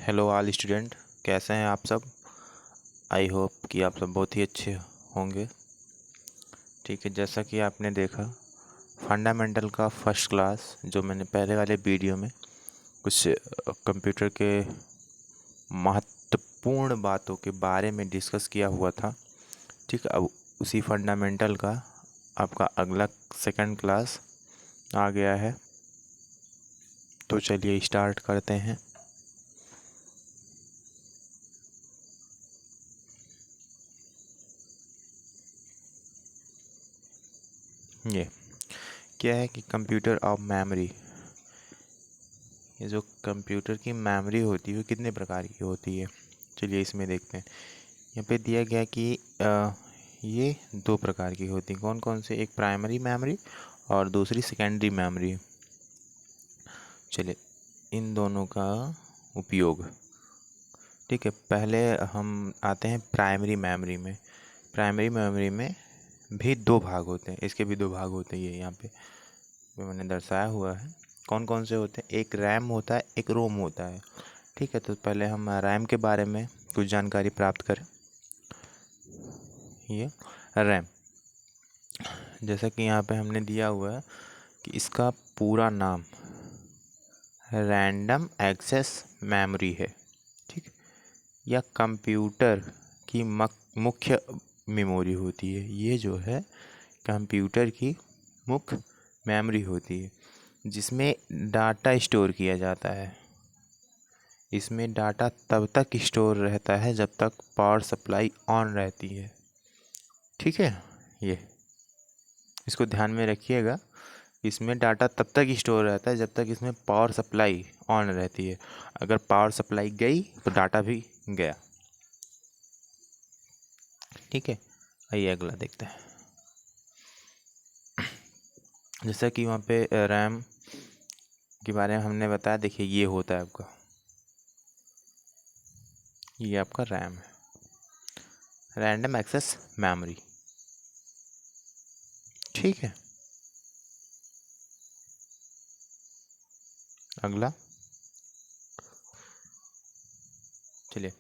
Hello all student, कैसे हैं आप सब। आई होप कि आप सब बहुत ही अच्छे होंगे। ठीक है, जैसा कि आपने देखा फंडामेंटल का फर्स्ट क्लास जो मैंने पहले वाले वीडियो में कुछ कंप्यूटर के महत्वपूर्ण बातों के बारे में डिस्कस किया हुआ था। ठीक है, अब उसी फंडामेंटल का आपका अगला सेकंड क्लास आ गया है, तो चलिए स्टार्ट करते हैं। ये क्या है कि कंप्यूटर ऑफ मेमोरी, ये जो कंप्यूटर की मेमोरी होती है वो कितने प्रकार की होती है, चलिए इसमें देखते हैं। यहाँ पे दिया गया कि ये दो प्रकार की होती हैं। कौन कौन से? एक प्राइमरी मेमोरी और दूसरी सेकेंडरी मेमोरी। चलिए इन दोनों का उपयोग, ठीक है, पहले हम आते हैं प्राइमरी मेमोरी में। प्राइमरी मेमोरी में भी दो भाग होते हैं, इसके भी दो भाग होते हैं, ये यहाँ पे मैंने दर्शाया हुआ है। कौन कौन से होते हैं? एक रैम होता है, एक रोम होता है। ठीक है, तो पहले हम रैम के बारे में कुछ जानकारी प्राप्त करें। ये रैम, जैसा कि यहाँ पे हमने दिया हुआ है कि इसका पूरा नाम रैंडम एक्सेस मेमोरी है। ठीक, या कंप्यूटर की मुख्य मेमोरी होती है। ये जो है कंप्यूटर की मुख्य मेमोरी होती है जिसमें डाटा स्टोर किया जाता है। इसमें डाटा तब तक स्टोर रहता है जब तक पावर सप्लाई ऑन रहती है। ठीक है, ये इसको ध्यान में रखिएगा। इसमें डाटा तब तक स्टोर रहता है जब तक इसमें पावर सप्लाई ऑन रहती है। अगर पावर सप्लाई गई तो डाटा भी गया। ठीक है, आइए अगला देखते हैं। जैसा कि वहाँ पे रैम के बारे में हमने बताया, देखिए ये होता है आपका, ये आपका रैम है, रैंडम एक्सेस मेमोरी। ठीक है, अगला चलिए।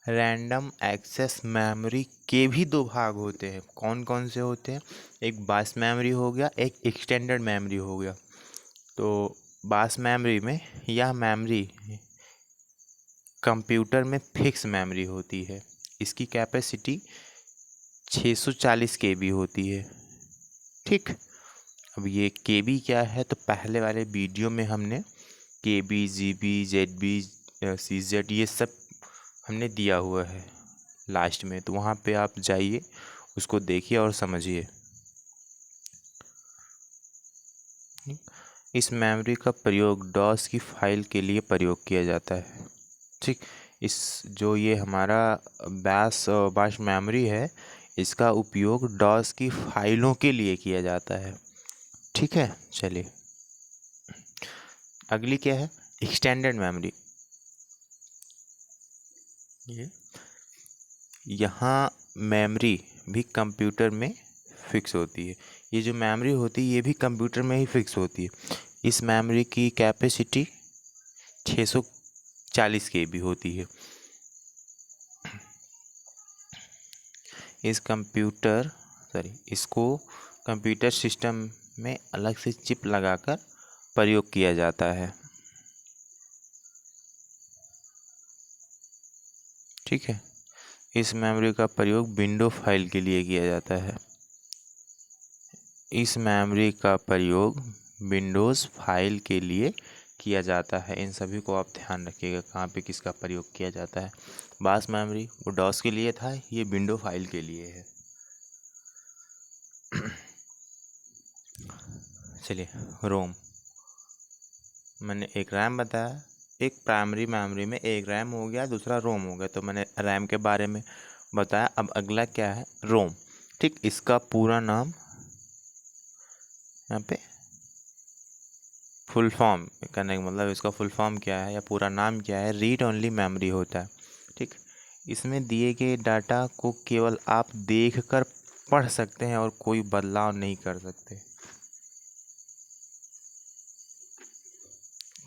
रैंडम एक्सेस मेमोरी के भी दो भाग होते हैं। कौन कौन से होते हैं? एक बास मेमोरी हो गया, एक एक्सटेंडेड मेमोरी हो गया। तो बास मेमोरी में यह मेमोरी कंप्यूटर में फिक्स मेमोरी होती है। इसकी कैपेसिटी 640 केबी होती है। ठीक, अब ये केबी क्या है? तो पहले वाले वीडियो में हमने केबी, जीबी, जेडबी, सीजेड ये सब हमने दिया हुआ है लास्ट में, तो वहाँ पे आप जाइए, उसको देखिए और समझिए। इस मेमोरी का प्रयोग डॉस की फाइल के लिए प्रयोग किया जाता है। ठीक, इस जो ये हमारा बाश मेमोरी है, इसका उपयोग डॉस की फाइलों के लिए किया जाता है। ठीक है, चलिए अगली क्या है? Extended memory. ये यहाँ मेमोरी भी कंप्यूटर में फिक्स होती है। ये जो मेमोरी होती है ये भी कंप्यूटर में ही फिक्स होती है। इस मेमोरी की कैपेसिटी 640 केबी होती है। इसको कंप्यूटर सिस्टम में अलग से चिप लगाकर प्रयोग किया जाता है। ठीक है, इस मेमोरी का प्रयोग विंडो फाइल के लिए किया जाता है। इस मेमोरी का प्रयोग विंडोज़ फाइल के लिए किया जाता है। इन सभी को आप ध्यान रखिएगा कहाँ पे किसका प्रयोग किया जाता है। बास मेमोरी वो डॉस के लिए था, ये विंडो फाइल के लिए है। चलिए रोम, मैंने एक रैम बताया, एक प्राइमरी मेमोरी में एक रैम हो गया, दूसरा रोम हो गया, तो मैंने रैम के बारे में बताया। अब अगला क्या है? रोम। ठीक, इसका पूरा नाम यहाँ पे फुल फॉर्म करने का मतलब इसका फुल फॉर्म क्या है या पूरा नाम क्या है? रीड ओनली मेमोरी होता है। ठीक, इसमें दिए गए डाटा को केवल आप देखकर पढ़ सकते हैं और कोई बदलाव नहीं कर सकते।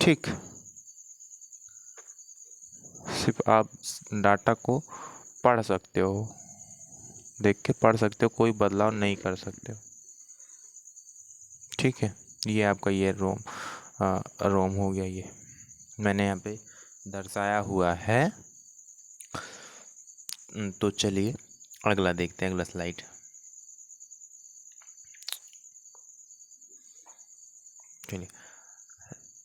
ठीक, सिर्फ आप डाटा को पढ़ सकते हो, देख के पढ़ सकते हो, कोई बदलाव नहीं कर सकते हो। ठीक है, ये आपका ये रोम हो गया, ये मैंने यहाँ पे दर्शाया हुआ है। तो चलिए अगला देखते हैं, अगला स्लाइड। चलिए,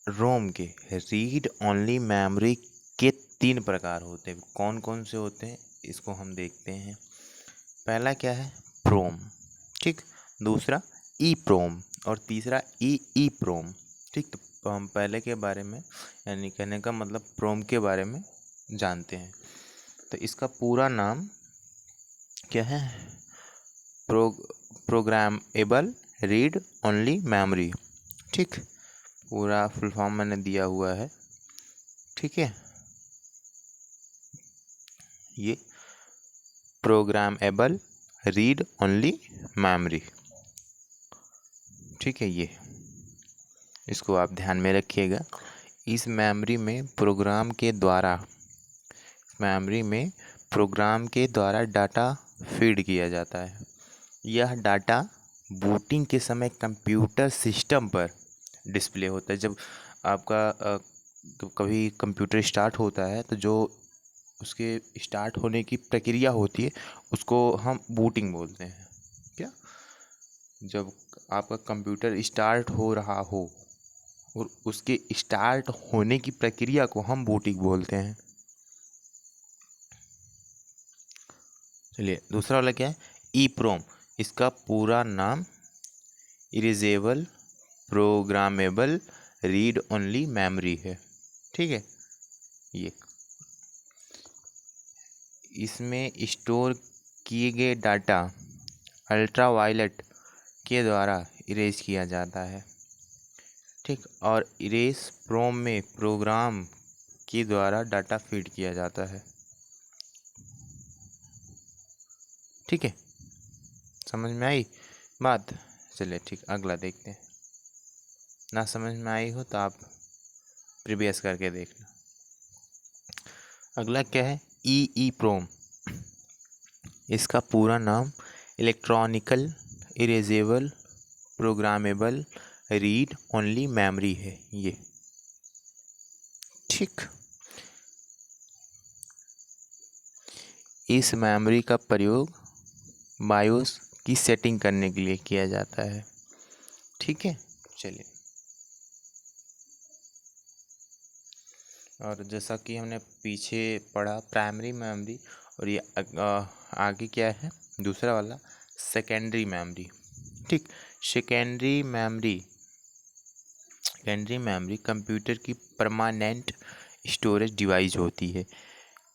रोम के रीड ओनली मेमोरी के 3 प्रकार होते हैं। कौन कौन से होते हैं इसको हम देखते हैं। पहला क्या है, प्रोम, ठीक। दूसरा ई प्रोम, और तीसरा ई प्रोम, ठीक। तो हम पहले के बारे में, यानी कहने का मतलब प्रोम के बारे में जानते हैं। तो इसका पूरा नाम क्या है, प्रोग्रामेबल रीड ओनली मेमोरी, ठीक। पूरा फुल फॉर्म मैंने दिया हुआ है, ठीक है। ये प्रोग्रामेबल रीड ओनली मेमोरी, ठीक है। ये इसको आप ध्यान में रखिएगा। इस मेमोरी में प्रोग्राम के द्वारा डाटा फीड किया जाता है। यह डाटा बूटिंग के समय कंप्यूटर सिस्टम पर डिस्प्ले होता है। जब आपका कभी कंप्यूटर स्टार्ट होता है तो जो उसके स्टार्ट होने की प्रक्रिया होती है उसको हम बूटिंग बोलते हैं। क्या, जब आपका कंप्यूटर स्टार्ट हो रहा हो और उसके स्टार्ट होने की प्रक्रिया को हम बूटिंग बोलते हैं। चलिए दूसरा वाला क्या है, ई प्रोम। इसका पूरा नाम erasable programmable read only memory है, ठीक है। ये इसमें स्टोर किए गए डाटा अल्ट्रावायलेट के द्वारा इरेज किया जाता है, ठीक। और इरेज प्रोम में प्रोग्राम के द्वारा डाटा फीड किया जाता है, ठीक है। समझ में आई बात। चलिए ठीक, अगला देखते हैं। ना समझ में आई हो तो आप प्रीवियस करके देखना। अगला क्या है, ई प्रोम। इसका पूरा नाम electronical erasable programmable read only memory है, ये, ठीक। इस मेमोरी का प्रयोग बायोस की सेटिंग करने के लिए किया जाता है, ठीक है। चलिए, और जैसा कि हमने पीछे पढ़ा प्राइमरी मेमोरी, और ये आगे क्या है दूसरा वाला, सेकेंडरी मेमोरी, ठीक। सेकेंडरी मेमोरी कंप्यूटर की परमानेंट स्टोरेज डिवाइस होती है।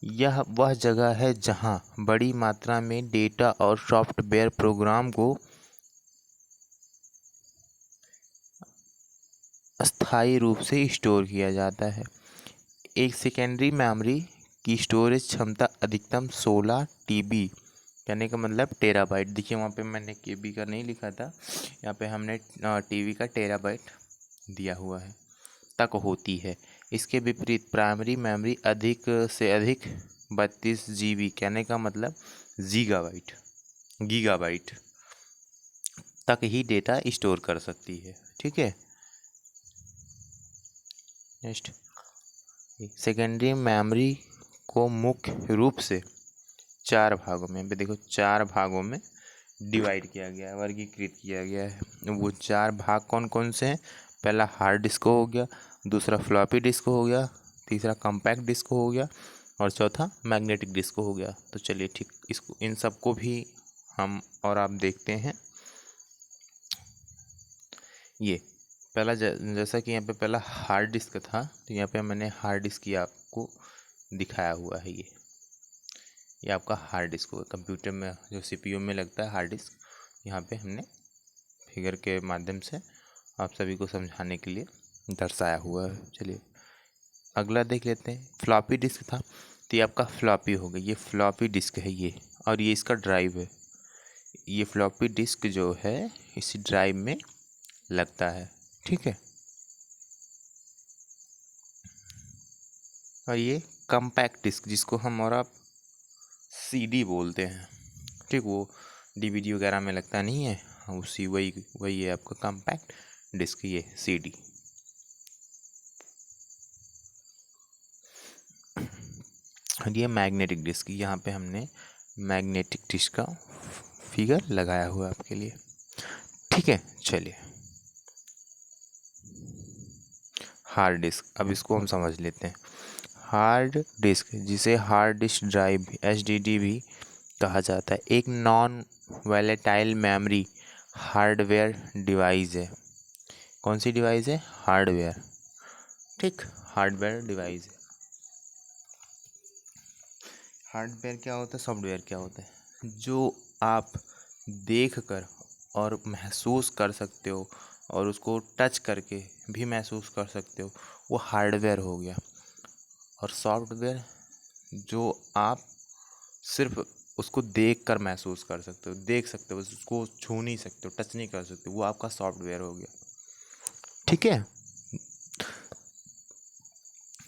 यह वह जगह है जहां बड़ी मात्रा में डेटा और सॉफ्टवेयर प्रोग्राम को अस्थायी रूप से स्टोर किया जाता है। एक सेकेंडरी मेमोरी की स्टोरेज क्षमता अधिकतम 16 TB, कहने का मतलब टेराबाइट। देखिए वहाँ पे मैंने KB का नहीं लिखा था, यहाँ पे हमने TB का टेराबाइट दिया हुआ है, तक होती है। इसके विपरीत प्राइमरी मेमोरी अधिक से अधिक 32 GB, कहने का मतलब गीगाबाइट तक ही डेटा स्टोर कर सकती है, ठीक है। नेक्स्ट, सेकेंडरी मेमोरी को मुख्य रूप से 4 भागों में, देखो 4 भागों में डिवाइड किया गया है, वर्गीकृत किया गया है। वो 4 भाग कौन कौन से हैं, पहला हार्ड डिस्क हो गया, दूसरा फ्लॉपी डिस्क हो गया, तीसरा कॉम्पैक्ट डिस्क हो गया, और चौथा मैग्नेटिक डिस्क हो गया। तो चलिए ठीक, इसको इन सबको भी हम और आप देखते हैं। ये पहला जैसा कि यहाँ पे पहला हार्ड डिस्क था, तो यहाँ पे मैंने हार्ड डिस्क की आपको दिखाया हुआ है। ये आपका हार्ड डिस्क होगा, कंप्यूटर में जो CPU में लगता है हार्ड डिस्क, यहाँ पे हमने फिगर के माध्यम से आप सभी को समझाने के लिए दर्शाया हुआ है। चलिए अगला देख लेते हैं, फ्लॉपी डिस्क था, तो ये आपका फ्लॉपी हो गया, ये फ्लॉपी डिस्क है ये, और ये इसका ड्राइव है। ये फ्लॉपी डिस्क जो है इसी ड्राइव में लगता है, ठीक है। और ये कम्पैक्ट डिस्क, जिसको हम और आप सीडी बोलते हैं, ठीक, वो डीवीडी वगैरह में लगता नहीं है, उसी वही है आपका कम्पैक्ट डिस्क, ये सीडी। ये मैग्नेटिक डिस्क, यहाँ पे हमने मैग्नेटिक डिस्क का फिगर लगाया हुआ है आपके लिए, ठीक है। चलिए, हार्ड डिस्क, अब इसको हम समझ लेते हैं। हार्ड डिस्क, जिसे हार्ड डिस्क ड्राइव HDD भी कहा जाता है, एक non volatile memory hardware device है। कौन सी डिवाइस है? हार्डवेयर, ठीक, हार्डवेयर डिवाइस है। हार्डवेयर क्या होता है, सॉफ्टवेयर क्या होता है? जो आप देखकर और महसूस कर सकते हो और उसको टच करके भी महसूस कर सकते हो, वो हार्डवेयर हो गया। और सॉफ्टवेयर, जो आप सिर्फ उसको देख कर महसूस कर सकते हो, देख सकते हो, उसको छू नहीं सकते हो, टच नहीं कर सकते, वो आपका सॉफ्टवेयर हो गया, ठीक है।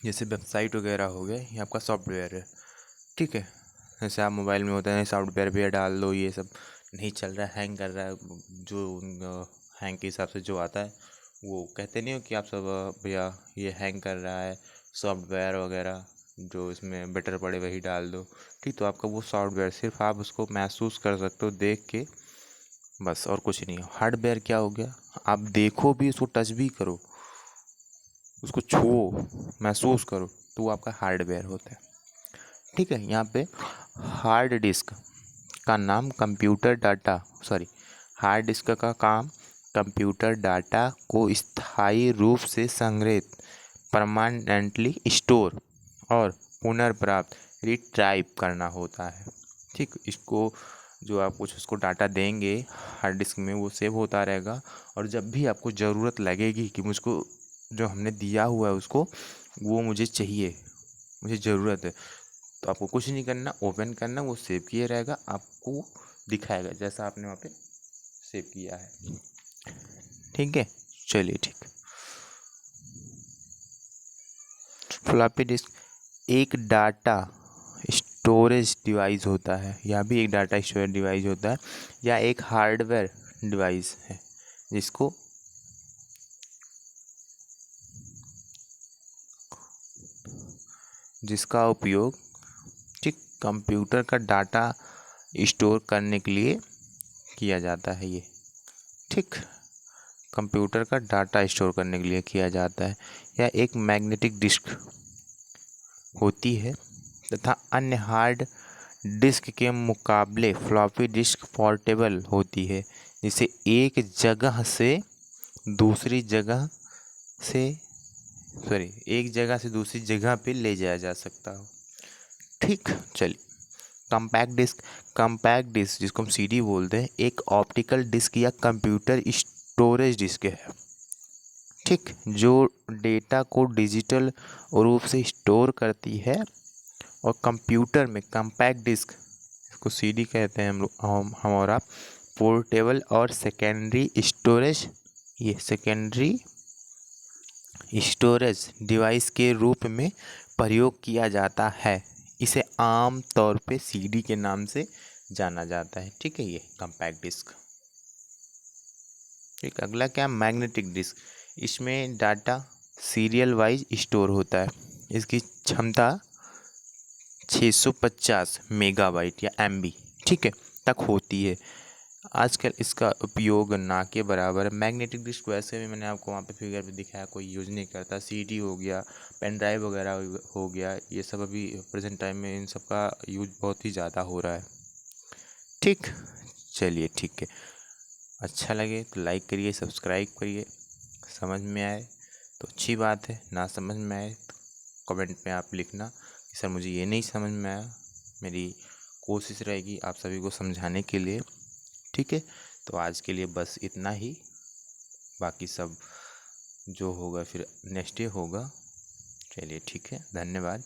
जैसे वेबसाइट वगैरह हो गया, ये आपका सॉफ्टवेयर है, ठीक है। जैसे आप मोबाइल में होता है सॉफ्टवेयर भी डाल दो, ये सब नहीं चल रहा है, हैंग कर रहा है, जो हैंग के हिसाब से जो आता है, वो कहते नहीं हो कि आप सब भैया ये हैंग कर रहा है, सॉफ्टवेयर वगैरह जो इसमें बेटर पड़े वही डाल दो, ठीक। तो आपका वो सॉफ्टवेयर सिर्फ आप उसको महसूस कर सकते हो देख के, बस, और कुछ नहीं। हार्डवेयर क्या हो गया? आप देखो भी, उसको टच भी करो, उसको छुओ, महसूस करो, तो वो आपका हार्डवेयर होता है, ठीक है। यहाँ पे हार्ड डिस्क का नाम कंप्यूटर डाटा, हार्ड डिस्क का काम कंप्यूटर डाटा को स्थायी रूप से संग्रहित, परमानेंटली स्टोर और पुनर्प्राप्त, रिट्राइव करना होता है, ठीक। इसको जो आप कुछ उसको डाटा देंगे हार्ड डिस्क में, वो सेव होता रहेगा, और जब भी आपको ज़रूरत लगेगी कि मुझको जो हमने दिया हुआ है उसको, वो मुझे चाहिए, मुझे ज़रूरत है, तो आपको कुछ नहीं करना, ओपन करना, वो सेव किए रहेगा, आपको दिखाएगा जैसा आपने वहाँ पे सेव किया है, ठीक है। चलिए, ठीक। फ्लॉपी डिस्क एक डाटा स्टोरेज डिवाइस होता है, यह भी एक डाटा स्टोरेज डिवाइस होता है, या एक हार्डवेयर डिवाइस है जिसका उपयोग, ठीक, कंप्यूटर का डाटा स्टोर करने के लिए किया जाता है, ये, ठीक, कंप्यूटर का डाटा स्टोर करने के लिए किया जाता है, या एक मैग्नेटिक डिस्क होती है, तथा अन्य हार्ड डिस्क के मुकाबले फ्लॉपी डिस्क पोर्टेबल होती है, जिसे एक जगह से दूसरी जगह पे ले जाया जा सकता हो, ठीक। चलिए, कंपैक्ट डिस्क जिसको हम सीडी बोलते हैं, एक ऑप्टिकल डिस्क या कंप्यूटर स्टोरेज डिस्क है, ठीक, जो डेटा को डिजिटल रूप से स्टोर करती है। और कंप्यूटर में कंपैक्ट डिस्क, इसको सीडी कहते हैं हम और आप, पोर्टेबल और सेकेंडरी स्टोरेज डिवाइस के रूप में प्रयोग किया जाता है। इसे आम तौर पे सीडी के नाम से जाना जाता है, ठीक है, ये कंपैक्ट डिस्क, ठीक। अगला क्या? मैग्नेटिक डिस्क, इसमें डाटा सीरियल वाइज स्टोर होता है, इसकी क्षमता 650 मेगाबाइट या MB, ठीक है, तक होती है। आजकल इसका उपयोग ना के बराबर है। मैग्नेटिक डिस्क वैसे भी मैंने आपको वहाँ पे फिगर पे दिखाया, कोई यूज़ नहीं करता। सीडी हो गया, पेन ड्राइव वगैरह हो गया, ये सब अभी प्रेजेंट टाइम में इन सब का यूज बहुत ही ज़्यादा हो रहा है, ठीक। चलिए, ठीक है, अच्छा लगे तो लाइक करिए, सब्सक्राइब करिए, समझ में आए तो अच्छी बात है, ना समझ में आए तो कमेंट में आप लिखना कि सर मुझे ये नहीं समझ में आया। मेरी कोशिश रहेगी आप सभी को समझाने के लिए, ठीक है। तो आज के लिए बस इतना ही, बाकी सब जो होगा फिर नेक्स्ट डे होगा। चलिए, ठीक है, धन्यवाद।